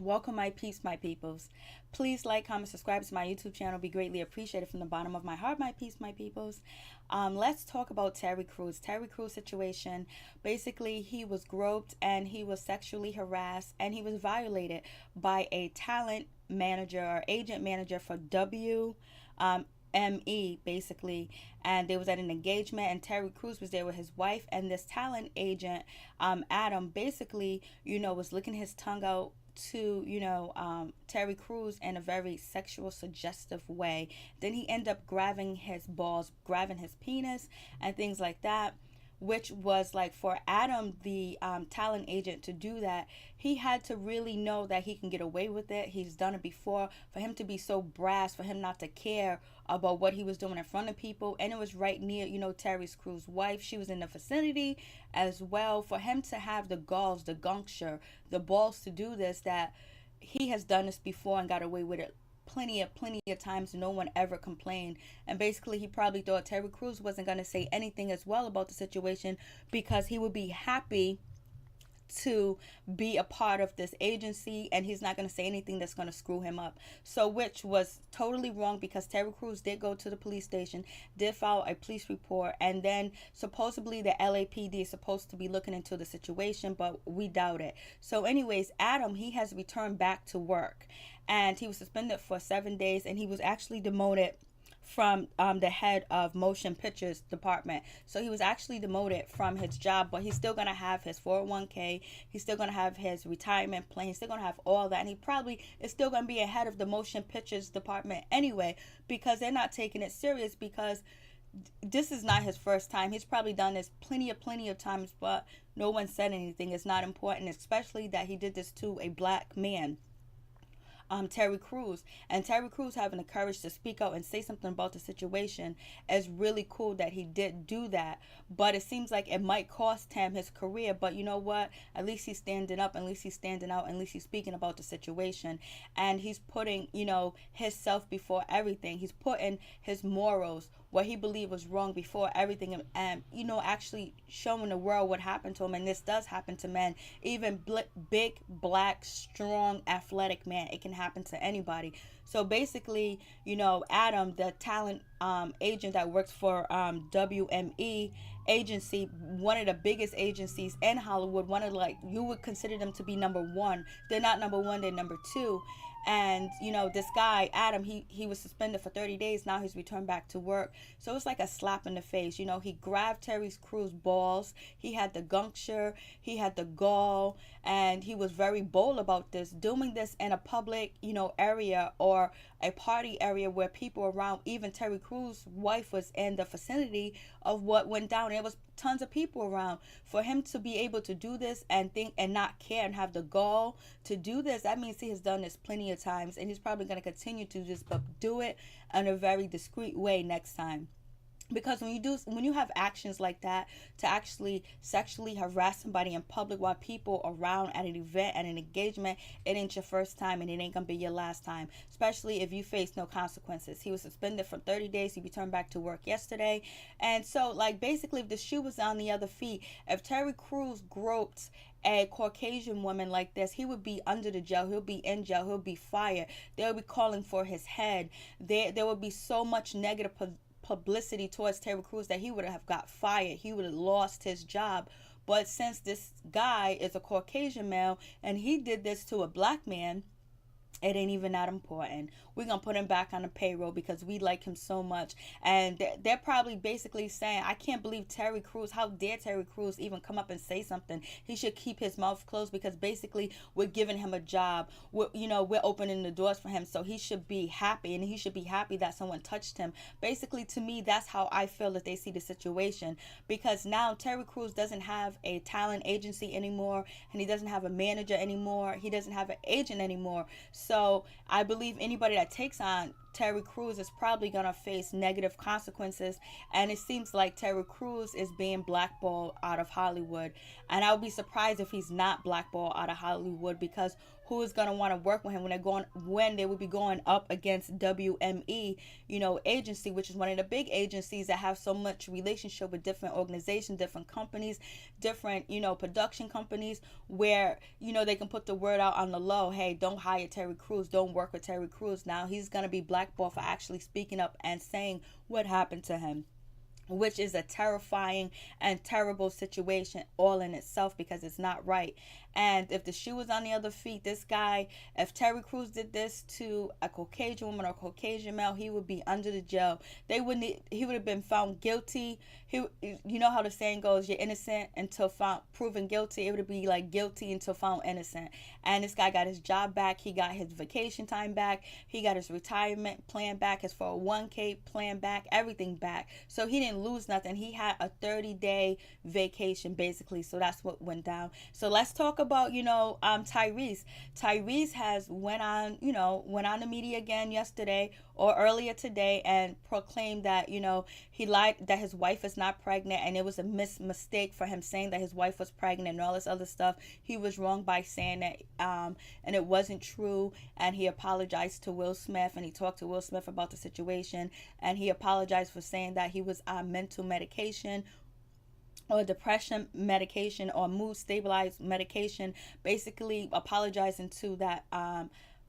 Welcome, my peeps, my peoples. Please like, comment, subscribe to my YouTube channel. Be greatly appreciated from the bottom of my heart, my peeps, my peoples. Let's talk about Terry Crews. Terry Crews situation. Basically, he was groped and he was sexually harassed and he was violated by a talent manager or agent manager for ME basically, and they was at an engagement and Terry Crews was there with his wife, and this talent agent, Adam, basically, was licking his tongue out to Terry Crews in a very sexual suggestive way. Then he ended up grabbing his balls, grabbing his penis and things like that, which was like for Adam, the talent agent, to do that. He had to really know that he can get away with it. He's done it before. For him to be so brass, for him not to care about what he was doing in front of people, and it was right near, Terry Crews' wife. She was in the vicinity as well. For him to have the galls, the gumption, the balls to do this, that he has done this before and got away with it plenty of times. No one ever complained, and basically he probably thought Terry Crews wasn't going to say anything as well about the situation because he would be happy to be a part of this agency and he's not going to say anything that's going to screw him up. So, which was totally wrong, because Terry Crews did go to the police station, did file a police report, and then supposedly the LAPD is supposed to be looking into the situation, but we doubt it. So anyways, Adam, he has returned back to work and he was suspended for 7 days, and he was actually demoted from the head of motion pictures department. So he was actually demoted from his job, but he's still going to have his 401k. He's still going to have his retirement plan. He's still going to have all that. And he probably is still going to be ahead of the motion pictures department anyway, because they're not taking it serious, because this is not his first time. He's probably done this plenty of times, but no one said anything. It's not important, especially that he did this to a black man, Terry Crews. And Terry Crews having the courage to speak out and say something about the situation is really cool that he did do that. But it seems like it might cost him his career. But you know what? At least he's standing up. At least he's standing out. At least he's speaking about the situation. And he's putting, his self before everything. He's putting his morals, what he believed was wrong, before everything, and actually showing the world what happened to him. And this does happen to men, even big, black, strong, athletic man. It can happen to anybody. So basically, Adam, the talent agent that works for WME agency, one of the biggest agencies in Hollywood, one of, like, you would consider them to be number one. They're not number one, they're number two. And this guy Adam, he was suspended for 30 days. Now he's returned back to work. So it's like a slap in the face. He grabbed Terry Crews' balls. He had the gumption, he had the gall, and he was very bold about this, doing this in a public area or a party area where people around. Even Terry Crews' wife was in the vicinity of what went down. There was tons of people around. For him to be able to do this and think and not care and have the gall to do this, that means he has done this plenty of times, and he's probably going to continue to just do it in a very discreet way next time. Because when you have actions like that, to actually sexually harass somebody in public while people around at an event, at an engagement, it ain't your first time and it ain't gonna be your last time, especially if you face no consequences. He was suspended for 30 days. He returned back to work yesterday. And so, like, basically, if the shoe was on the other feet, if Terry Crews groped a Caucasian woman like this, he would be under the jail. He'll be in jail. He'll be fired. They'll be calling for his head. There would be so much negative publicity towards Terry Crews that he would have got fired. He would have lost his job. But since this guy is a Caucasian male and he did this to a black man, it ain't even that important. We're going to put him back on the payroll because we like him so much. And they're probably basically saying, I can't believe Terry Crews, how dare Terry Crews even come up and say something. He should keep his mouth closed, because basically we're giving him a job. We're opening the doors for him. So he should be happy, and he should be happy that someone touched him. Basically, to me, that's how I feel that they see the situation. Because now Terry Crews doesn't have a talent agency anymore, and he doesn't have a manager anymore. He doesn't have an agent anymore. So I believe anybody that takes on Terry Crews is probably going to face negative consequences. And it seems like Terry Crews is being blackballed out of Hollywood. And I would be surprised if he's not blackballed out of Hollywood, because who is going to want to work with him when they would be going up against WME, agency, which is one of the big agencies that have so much relationship with different organizations, different companies, different, production companies, where, they can put the word out on the low, hey, don't hire Terry Crews, don't work with Terry Crews. Now he's going to be blackballed for actually speaking up and saying what happened to him, which is a terrifying and terrible situation all in itself, because it's not right. And if the shoe was on the other feet, this guy, if Terry Crews did this to a Caucasian woman or a Caucasian male, he would be under the jail. He would have been found guilty. You know how the saying goes, you're innocent until found proven guilty. It would be like guilty until found innocent. And this guy got his job back. He got his vacation time back. He got his retirement plan back, his 401k plan back, everything back. So he didn't lose nothing. He had a 30-day vacation, basically. So that's what went down. So let's talk about, Tyrese. Tyrese has went on the media again yesterday or earlier today and proclaimed that, he lied, that his wife is not pregnant, and it was a mistake for him saying that his wife was pregnant and all this other stuff. He was wrong by saying that, and it wasn't true. And he apologized to Will Smith, and he talked to Will Smith about the situation, and he apologized for saying that he was on mental medication or depression medication or mood stabilized medication, basically apologizing to that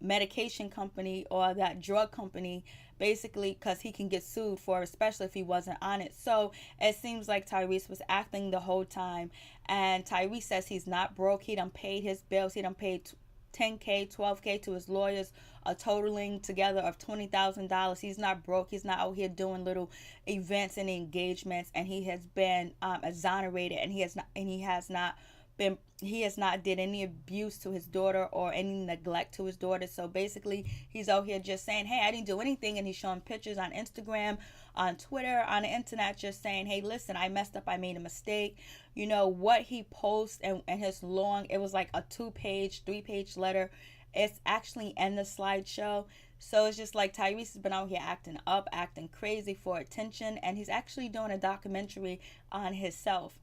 medication company or that drug company, basically because he can get sued for it, especially if he wasn't on it. So it seems like Tyrese was acting the whole time. And Tyrese says he's not broke. He done paid his bills. He done paid $10K, $12K to his lawyers, a totaling together of $20,000. He's not broke. He's not out here doing little events and engagements, and he has been exonerated, and he has not did any abuse to his daughter or any neglect to his daughter. So basically he's out here just saying, hey, I didn't do anything, and he's showing pictures on Instagram, on Twitter, on the internet, just saying, hey, listen, I messed up, I made a mistake. What he posts and his long, it was like a 2-page, 3-page letter. It's actually in the slideshow. So it's just like Tyrese has been out here acting up, acting crazy for attention, and he's actually doing a documentary on himself.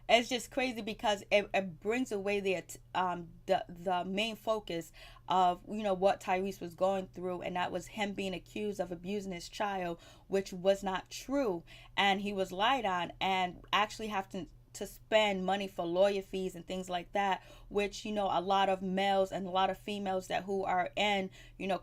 It's just crazy because it brings away the main focus of what Tyrese was going through, and that was him being accused of abusing his child, which was not true, and he was lied on, and actually having to spend money for lawyer fees and things like that, which a lot of males and a lot of females who are in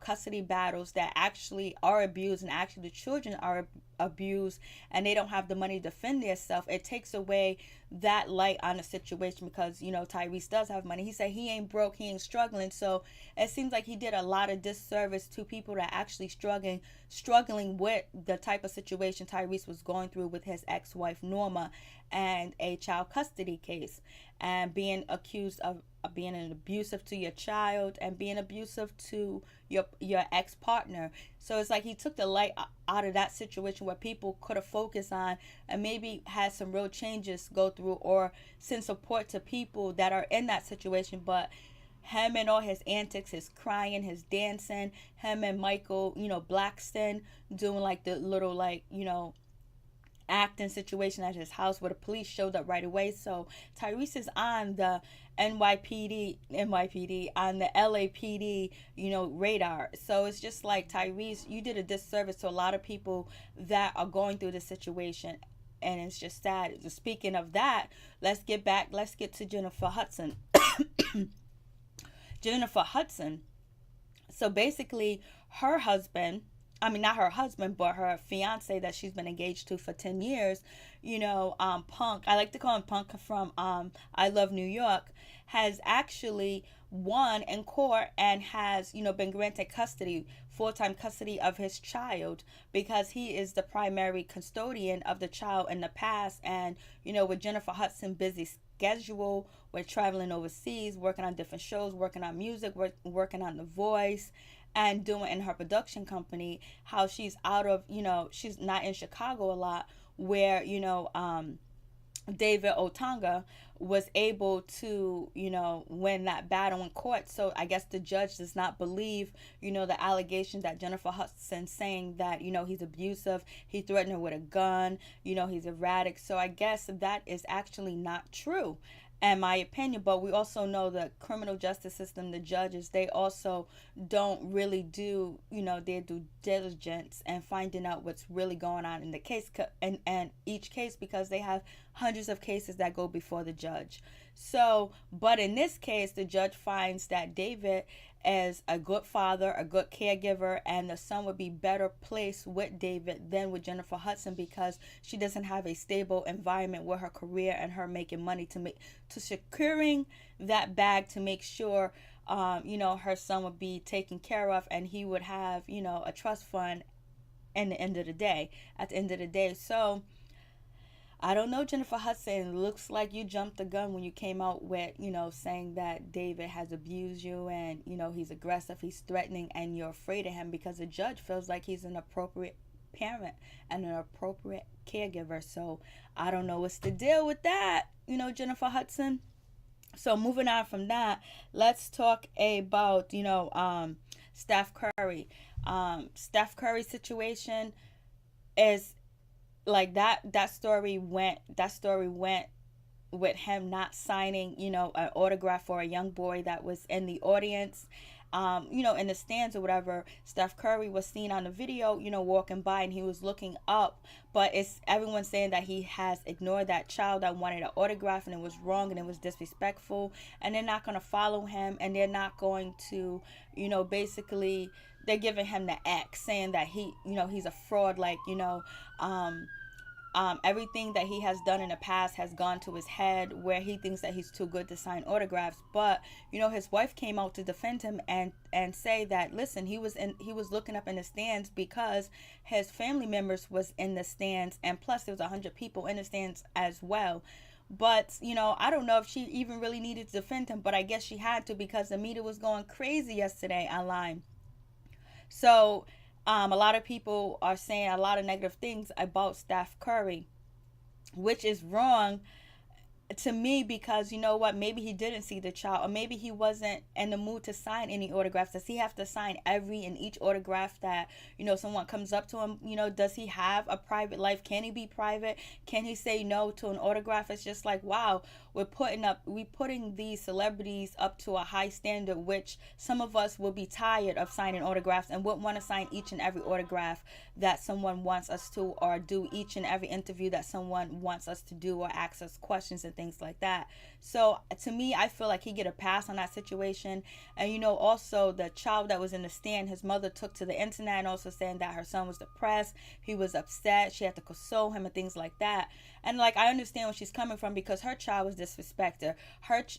custody battles that actually are abused, and actually the children are abused, and they don't have the money to defend themselves. It takes away that light on the situation, because Tyrese does have money. He said he ain't broke, he ain't struggling. So it seems like he did a lot of disservice to people that actually struggling with the type of situation Tyrese was going through with his ex-wife Norma, and a child custody case, and being accused of being an abusive to your child and being abusive to your ex-partner. So it's like he took the light out of that situation where people could have focused on and maybe had some real changes go through, or send support to people that are in that situation. But him and all his antics, his crying, his dancing, him and Michael, Blackston doing like the little acting situation at his house where the police showed up right away. So Tyrese is on the NYPD, on the LAPD, radar. So it's just like, Tyrese, you did a disservice to a lot of people that are going through this situation. And it's just sad. Speaking of that, let's get to Jennifer Hudson. Jennifer Hudson. So basically her husband, not her husband, but her fiance that she's been engaged to for 10 years, Punk, I like to call him Punk from I Love New York, has actually won in court and has, been granted full-time custody of his child, because he is the primary custodian of the child in the past. And, with Jennifer Hudson's busy schedule, with traveling overseas, working on different shows, working on music, working on The Voice, and doing in her production company, how she's out of, she's not in Chicago a lot, where, David Otunga was able to, win that battle in court. So I guess the judge does not believe, the allegation that Jennifer Hudson saying that, he's abusive, he threatened her with a gun, he's erratic. So I guess that is actually not true, in my opinion. But we also know the criminal justice system, the judges, they also don't really do, their due diligence and finding out what's really going on in the case, and each case, because they have hundreds of cases that go before the judge. So, but in this case, the judge finds that David is a good father, a good caregiver, and the son would be better placed with David than with Jennifer Hudson, because she doesn't have a stable environment with her career and her making money to securing that bag to make sure her son would be taken care of, and he would have, a trust fund at the end of the day. So I don't know, Jennifer Hudson. Looks like you jumped the gun when you came out with, saying that David has abused you and, he's aggressive, he's threatening, and you're afraid of him, because the judge feels like he's an appropriate parent and an appropriate caregiver. So I don't know what's the deal with that, Jennifer Hudson. So moving on from that, let's talk about, Steph Curry. Steph Curry situation is like that story went with him not signing, an autograph for a young boy that was in the audience, in the stands or whatever. Steph Curry was seen on the video, walking by, and he was looking up, but it's everyone saying that he has ignored that child that wanted an autograph, and it was wrong and it was disrespectful, and they're not going to follow him, and they're not going to, basically they're giving him the X, saying that he's a fraud, like, everything that he has done in the past has gone to his head, where he thinks that he's too good to sign autographs. But his wife came out to defend him and say that, listen, he was looking up in the stands because his family members was in the stands, and plus there was 100 people in the stands as well. But I don't know if she even really needed to defend him, but I guess she had to, because the media was going crazy yesterday online. So a lot of people are saying a lot of negative things about Steph Curry, which is wrong to me, because you know what, maybe he didn't see the child, or maybe he wasn't in the mood to sign any autographs. Does he have to sign every and each autograph that someone comes up to him? Does he have a private life? Can he be private? Can he say no to an autograph? It's just like, wow, we're putting these celebrities up to a high standard, which some of us will be tired of signing autographs and wouldn't want to sign each and every autograph that someone wants us to, or do each and every interview that someone wants us to do, or ask us questions and things like that. So to me, I feel like he get a pass on that situation. And also the child that was in the stand, his mother took to the internet and also saying that her son was depressed, he was upset, she had to console him and things like that. And like, I understand where she's coming from, because her child was disrespected.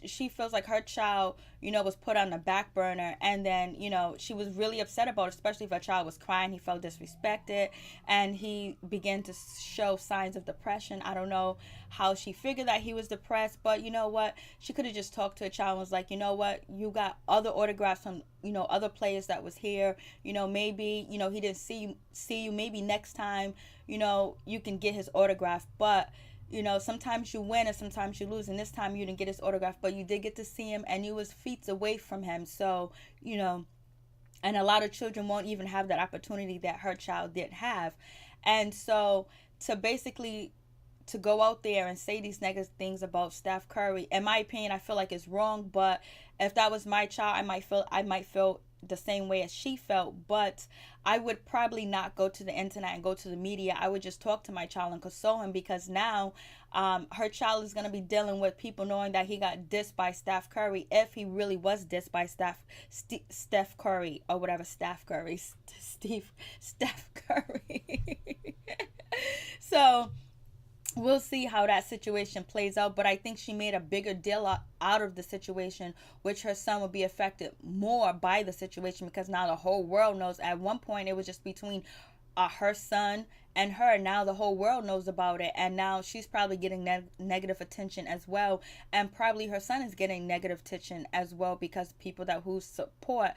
She feels like her child, was put on the back burner, and then she was really upset about it, especially if her child was crying. He felt disrespected, and he began to show signs of depression. I don't know how she figured that he was depressed, but you know what, she could have just talked to a child and was like, you know what, you got other autographs from other players that was here, maybe he didn't see you, maybe next time you can get his autograph. But sometimes you win and sometimes you lose, and this time you didn't get his autograph, but you did get to see him, and you was feet away from him. So and a lot of children won't even have that opportunity that her child did have. And so to go out there and say these negative things about Steph Curry, in my opinion, I feel like it's wrong. But if that was my child, I might feel the same way as she felt. But I would probably not go to the internet and go to the media. I would just talk to my child and console him, because now her child is going to be dealing with people knowing that he got dissed by Steph Curry, if he really was dissed by Steph Curry, or whatever, Steph Curry, Steph Curry. So we'll see how that situation plays out. But I think she made a bigger deal out of the situation, which her son will be affected more by the situation, because now the whole world knows. At one point it was just between her son and her. Now the whole world knows about it, and now she's probably getting negative attention as well, and probably her son is getting negative attention as well, because people who support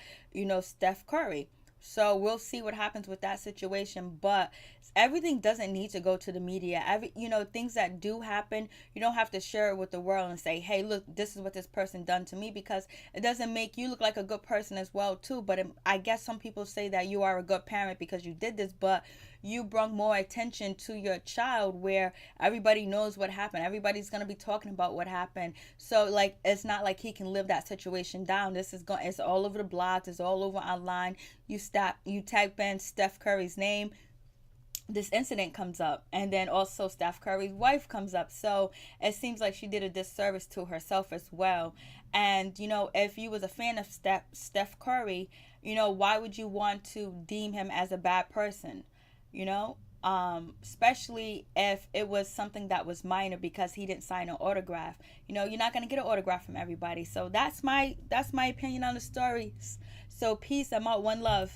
Steph Curry. So we'll see what happens with that situation. But everything doesn't need to go to the media. Things that do happen, you don't have to share it with the world and say, hey, look, this is what this person done to me, because it doesn't make you look like a good person as well too. But I guess some people say that you are a good parent because you did this, but you brought more attention to your child where everybody knows what happened. Everybody's going to be talking about what happened. So like, it's not like he can live that situation down. It's all over the blogs, it's all over online. You type in Steph Curry's name, this incident comes up, and then also Steph Curry's wife comes up. So it seems like she did a disservice to herself as well. And if you was a fan of Steph Curry, why would you want to deem him as a bad person? you know Especially if it was something that was minor, because he didn't sign an autograph. You're not going to get an autograph from everybody. So that's my opinion on the story. So peace. I'm out. One love.